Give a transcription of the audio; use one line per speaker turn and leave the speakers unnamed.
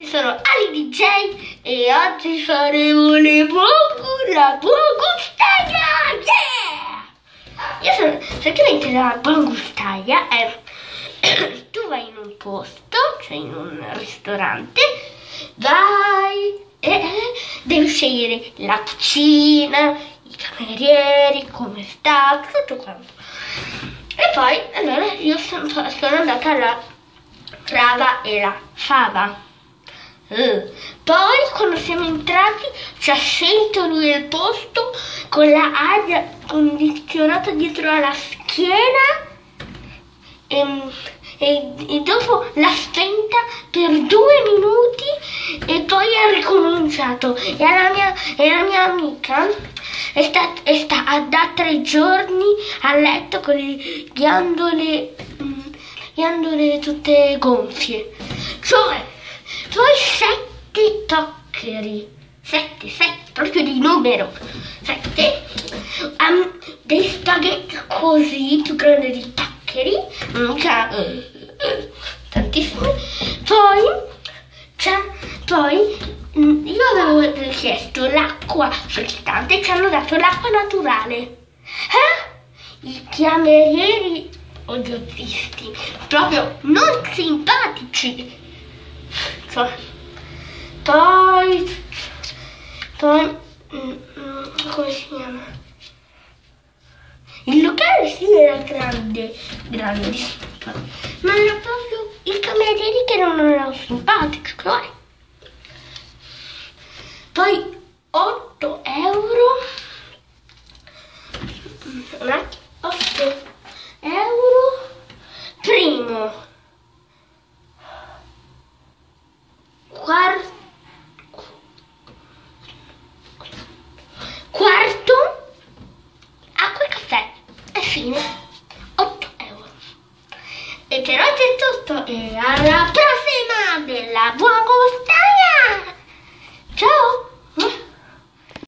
Sono Ali DJ e oggi faremo la buongustaia! Yeah! Io sono praticamente la buongustaia è tu vai in un posto, cioè in un ristorante, vai e devi scegliere la cucina, i camerieri, come sta, tutto quanto. E poi allora io sono andata alla Rava e la Fava. Poi quando siamo entrati ci ha scelto lui il posto con la aria condizionata dietro alla schiena e dopo l'ha spenta per 2 minuti e poi ha ricominciato. E la mia amica è stata da 3 giorni a letto con le ghiandole tutte gonfie, cioè poi 7 toccheri, 7, proprio di numero, 7, dei spaghetti così, più grandi di toccheri, mica tantissimi. Poi io avevo richiesto l'acqua frizzante e ci hanno dato l'acqua naturale. I camerieri oggiozisti, proprio non simpatici. Poi come si chiama? Il locale sì era grande, ma era proprio i camerieri che non erano simpatici, cioè. Poi 8 euro, 8 euro primo, quarto, acqua e caffè e fine, 8 euro. E per oggi è tutto e alla prossima!